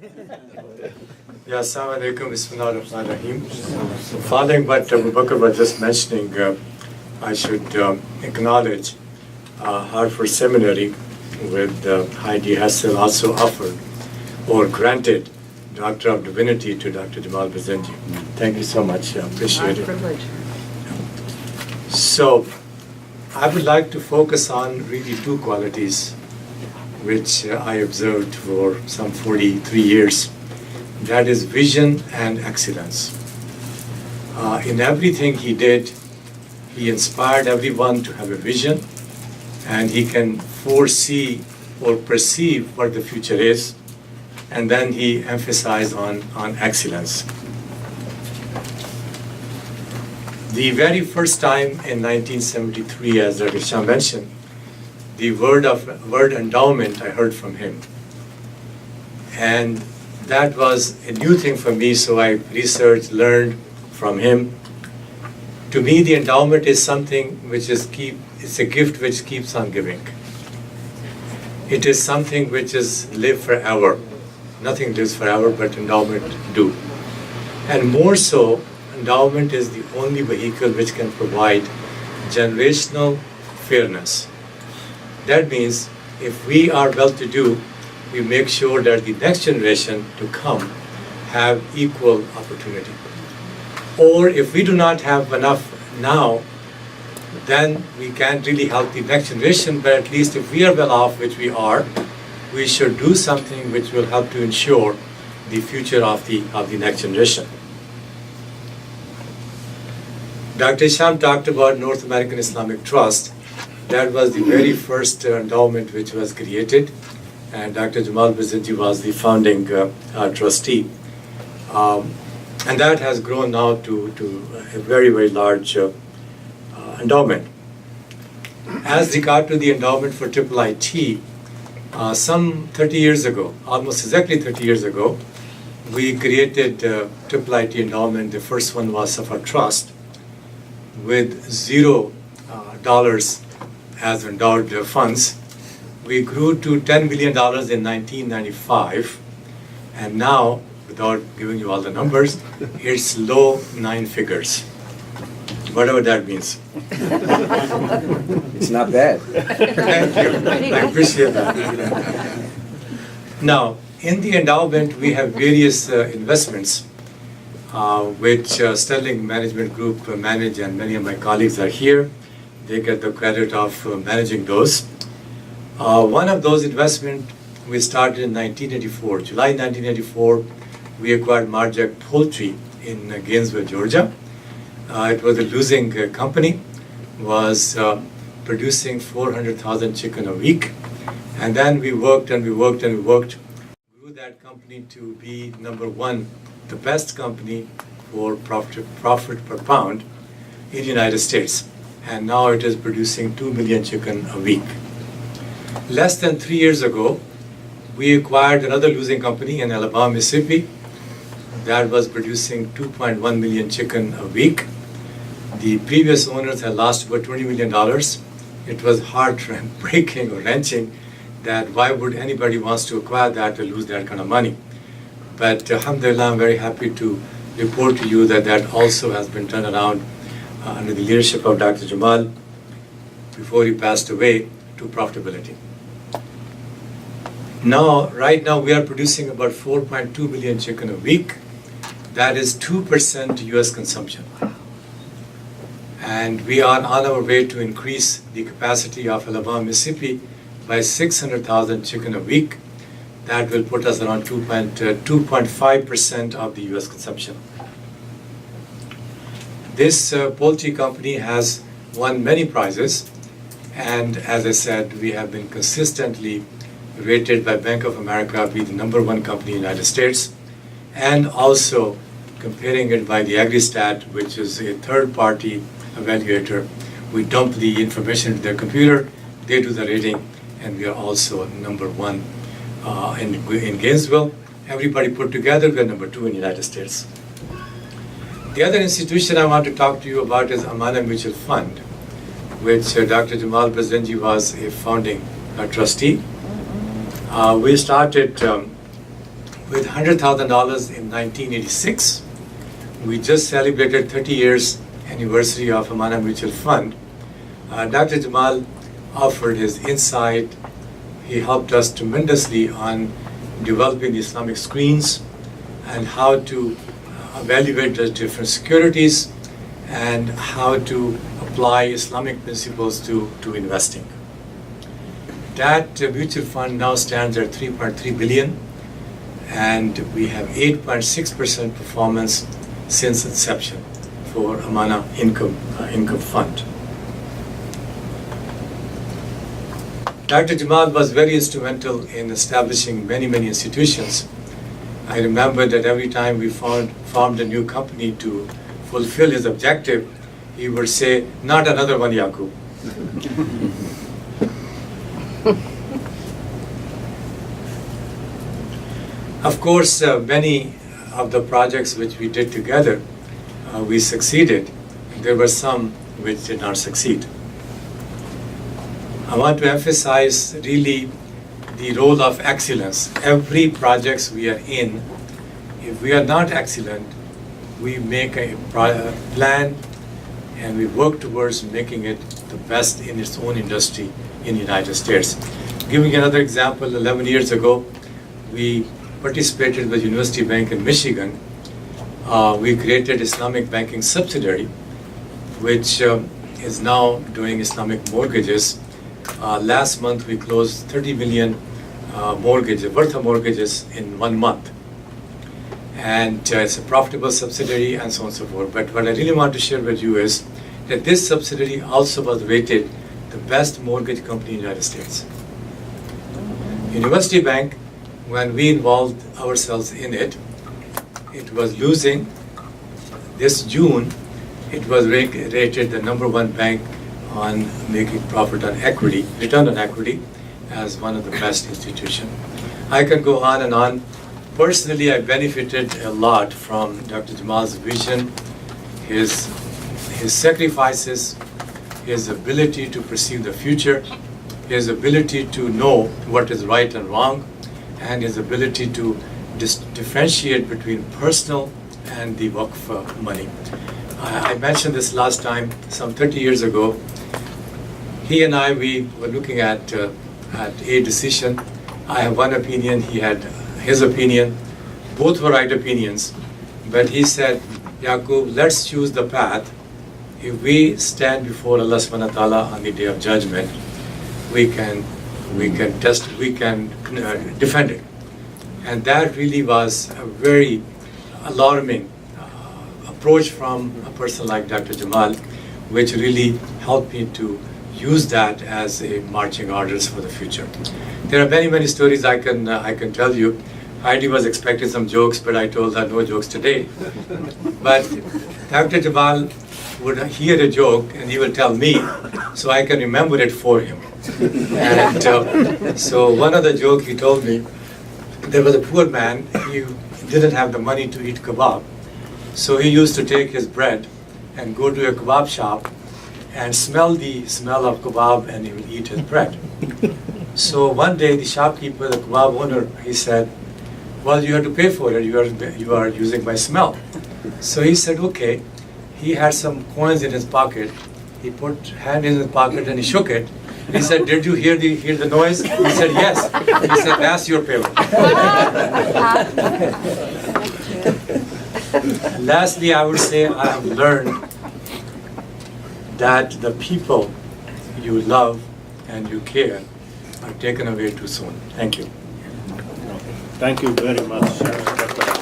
Yeah, assalamu alaikum, bismillah ar-Rahman ar-Rahim. Following what Abu Bakr was just mentioning, I should acknowledge Hartford Seminary with Heidi Hessel also offered or granted Doctor of Divinity to Dr. Jamal Barzinji. Thank you so much, appreciate it. Privilege. So, I would like to focus on really two qualities which I observed for some 43 years. That is vision and excellence. In everything he did, he inspired everyone to have a vision, and he can foresee or perceive what the future is, and then he emphasized on excellence. The very first time in 1973, as Dr. Shah mentioned, the word endowment I heard from him. And that was a new thing for me, so I researched, learned from him. To me, the endowment is something which it's a gift which keeps on giving. It is something which is live forever. Nothing lives forever, but endowment do. And more so, endowment is the only vehicle which can provide generational fairness. That means if we are well-to-do, we make sure that the next generation to come have equal opportunity. Or if we do not have enough now, then we can't really help the next generation, but at least if we are well off, which we are, we should do something which will help to ensure the future of the next generation. Dr. Isham talked about North American Islamic Trust. That was the very first endowment which was created, and Dr. Jamal Barzinji was the founding trustee. And that has grown now to a very, very large endowment. As regard to the endowment for IIIT, some 30 years ago, almost exactly 30 years ago, we created IIIT endowment. The first one was of a trust with $0 as endowed funds. We grew to $10 million in 1995, and now, without giving you all the numbers, it's low 9 figures, whatever that means. It's not bad. Thank you, I appreciate that. Now, in the endowment, we have various investments which Sterling Management Group manage, and many of my colleagues are here. They get the credit of managing those. One of those investments we started in 1984. July 1984, we acquired Marjack Poultry in Gainesville, Georgia. It was a losing company, was producing 400,000 chicken a week. And then we worked and we worked and we worked, grew that company to be #1, the best company for profit per pound in the United States. And now it is producing 2 million chicken a week. Less than 3 years ago, we acquired another losing company in Alabama, Mississippi, that was producing 2.1 million chicken a week. The previous owners had lost about $20 million. It was heart-breaking or wrenching that why would anybody wants to acquire that or lose that kind of money. But alhamdulillah, I'm very happy to report to you that that also has been turned around under the leadership of Dr. Jamal before he passed away to profitability. Now, right now we are producing about 4.2 million chicken a week. That is 2% US consumption. And we are on our way to increase the capacity of Alabama, Mississippi by 600,000 chicken a week. That will put us around 2.5% of the US consumption. This poultry company has won many prizes, and as I said, we have been consistently rated by Bank of America to be the #1 company in the United States, and also comparing it by the AgriStat, which is a third-party evaluator. We dump the information into their computer, they do the rating, and we are also #1 in Gainesville. Everybody put together, we are #2 in the United States. The other institution I want to talk to you about is Amana Mutual Fund, which Dr. Jamal Barzinji was a founding trustee. We started with $100,000 in 1986. We just celebrated 30 years anniversary of Amana Mutual Fund. Dr. Jamal offered his insight. He helped us tremendously on developing the Islamic screens and how to evaluate the different securities and how to apply Islamic principles to investing. That mutual fund now stands at 3.3 billion, and we have 8.6% performance since inception for Amana Income Fund. Dr. Jamal was very instrumental in establishing many institutions. I remember that every time we formed a new company to fulfill his objective, he would say, "Not another one, Yaqub." Of course, many of the projects which we did together, we succeeded. There were some which did not succeed. I want to emphasize really the role of excellence. Every project we are in, if we are not excellent, we make a plan and we work towards making it the best in its own industry in the United States. Giving another example, 11 years ago, we participated with University Bank in Michigan. We created Islamic banking subsidiary, which is now doing Islamic mortgages. Last month we closed 30 million worth of mortgages in 1 month. And it's a profitable subsidiary and so on and so forth. But what I really want to share with you is that this subsidiary also was rated the best mortgage company in the United States. University Bank, when we involved ourselves in it, it was losing. This June, it was rated the #1 bank on making profit on equity, return on equity, as one of the best institutions. I can go on and on. Personally, I benefited a lot from Dr. Jamal's vision, his sacrifices, his ability to perceive the future, his ability to know what is right and wrong, and his ability to differentiate between personal and the waqf money. I mentioned this last time, some 30 years ago. He and we were looking at a decision. I have one opinion, he had his opinion. Both were right opinions. But he said, "Yaqub, let's choose the path. If we stand before Allah subhanahu wa ta'ala on the day of judgment, we can defend it." And that really was a very alarming approach from a person like Dr. Jamal, which really helped me to use that as a marching orders for the future. There are many stories I can tell you. Heidi was expecting some jokes, but I told her no jokes today. But Dr. Jamal would hear a joke and he will tell me, so I can remember it for him. And so one of the jokes he told me, there was a poor man, he didn't have the money to eat kebab. So he used to take his bread and go to a kebab shop and smell the smell of kebab, and he would eat his bread. So one day the shopkeeper, the kebab owner, he said, "Well, you have to pay for it, you are using my smell." So he said, okay. He had some coins in his pocket. He put hand in his pocket and he shook it. He said, "Did you hear the noise?" He said, "Yes." He said, "That's your payment." Lastly, I would say I have learned that the people you love and you care are taken away too soon. Thank you. Thank you very much, Dr.